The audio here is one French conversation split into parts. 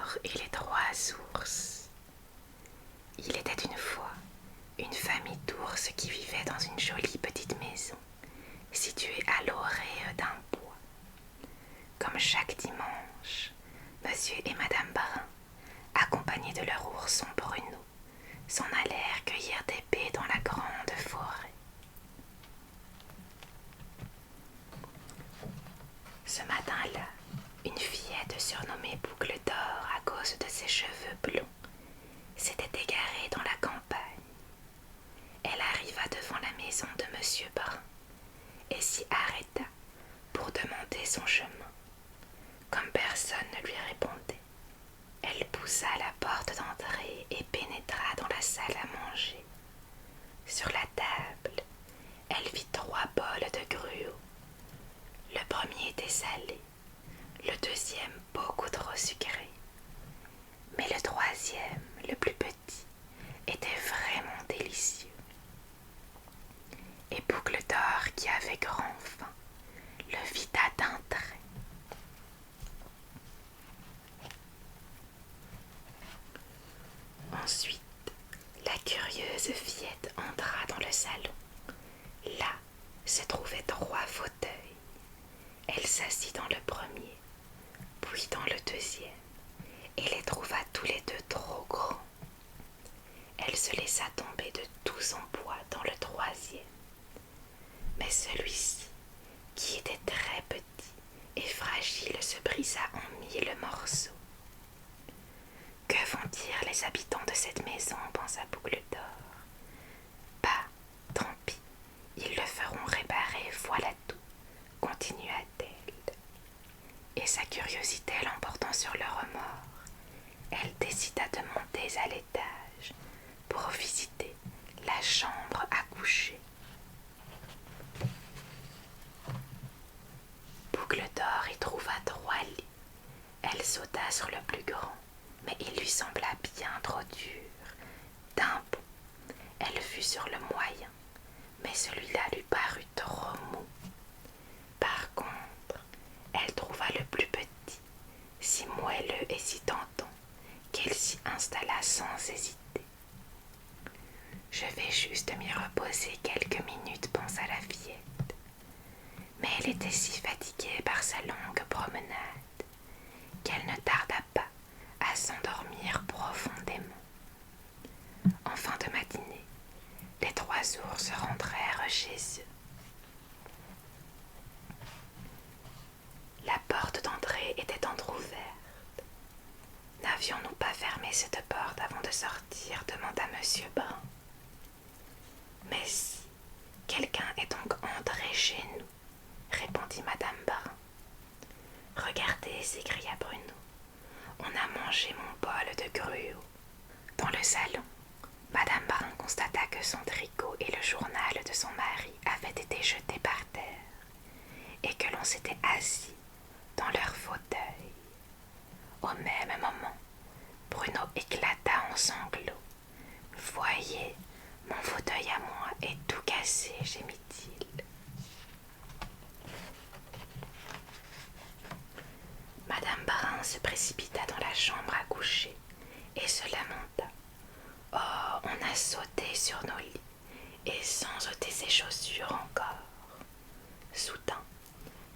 d'or et les 3 ours. Il était une fois une famille d'ours qui vivait dans une jolie petite maison située à l'orée d'un bois. Comme chaque dimanche, Monsieur et Madame Brun, accompagnés de leur ourson Bruno, s'en allèrent cueillir des baies dans la grande forêt. Ce matin-là, une fillette surnommée Boucle d'Or à cause de ses cheveux blonds s'était égarée dans la campagne. Elle arriva devant la maison de Monsieur Brun et s'y arrêta pour demander son chemin. Comme personne ne lui répondait, elle poussa la porte d'entrée et pénétra dans la salle à manger. Sur la table, elle vit 3 bols de gruau. Le premier était salé, le deuxième beaucoup trop sucré, mais le troisième, le plus petit, était vraiment délicieux. Et Boucle d'Or, qui avait grand faim, le vida d'un trait. Ensuite, la curieuse fillette entra dans le salon. Là se trouvaient 3 fauteuils. Elle s'assit dans le premier, puis dans le deuxième, et les trouva tous les 2 trop grands. Elle se laissa tomber de tout son poids dans le troisième. Mais celui-ci, qui était très petit et fragile, se brisa en 1000 morceaux. Que vont dire les habitants de cette maison, pensa Boucle d'Or. Bah, tant pis, ils le feront réparer, voilà tout, continua-t-elle. Et sa curiosité l'emportant sur le remords, elle décida de monter à l'étage pour visiter la chambre à coucher. Boucle d'Or y trouva 3 lits. Elle sauta sur le plus grand, mais il lui sembla bien trop dur. D'un bout, elle fut sur le moyen, mais celui-là lui parut trop mou. Par contre, elle trouva le plus petit, si moelleux et si tentant, qu'elle s'y installa sans hésiter. Je vais juste m'y reposer quelques minutes, pensa la fillette. Mais elle était si fatiguée par sa longue promenade qu'elle ne tarda pas à s'endormir profondément. En fin de matinée, les 3 ours rentrèrent chez eux. La porte d'entrée était entr'ouverte. N'avions-nous pas fermé cette porte avant de sortir, demanda Monsieur Brun. Mais si, quelqu'un est donc entré chez nous, répondit Madame Brun. Regardez, s'écria Bruno, on a mangé mon bol de gruau. Dans le salon, Madame Brun constata que son tricot et le journal de son mari avaient été jetés par terre et que l'on s'était assis dans leur fauteuil. Au même moment, Bruno éclata en sanglots. « Voyez, mon fauteuil à moi est tout cassé, gémit-il. » Madame Brun se précipita dans la chambre à coucher et se lamenta. « Oh, on a sauté sur nos lits, et sans ôter ses chaussures encore. » Soudain,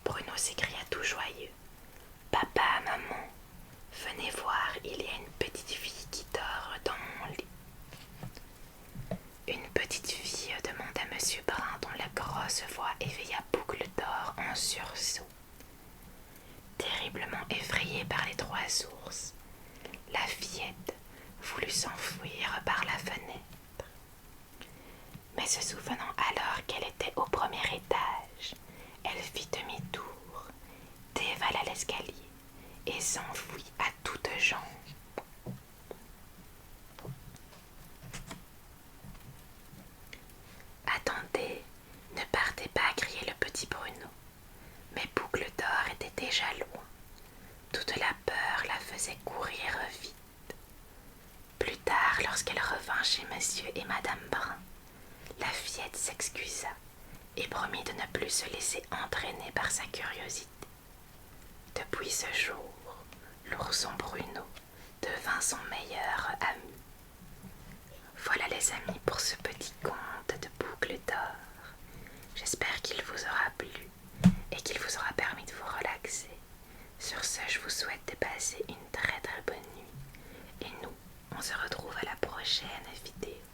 Bruno s'écria tout joyeux. « Papa, maman, venez voir, il y a une petite fille qui dort dans mon lit. » Une petite fille, demanda Monsieur Brun, dont la grosse voix éveilla Boucle d'Or en sursaut. Terriblement effrayée par les 3 ours, la fillette voulut s'enfuir par la fenêtre. Mais se souvenant alors qu'elle était au premier étage, elle fit demi-tour, dévala l'escalier et s'enfuit à toutes jambes. Attendez, ne partez pas, criait le petit Bruno. Mais Boucle d'Or était déjà loin. Toute la peur la faisait courir vite. Plus tard, lorsqu'elle revint chez Monsieur et Madame Brun, la fillette s'excusa et promit de ne plus se laisser entraîner par sa curiosité. Depuis ce jour, l'ourson Bruno devint son meilleur ami. Voilà les amis pour ce petit conte de Boucle d'Or. J'espère qu'il vous aura plu et qu'il vous aura permis de vous relaxer. Sur ce, je vous souhaite de passer une très très bonne nuit. Et nous, on se retrouve à la prochaine vidéo.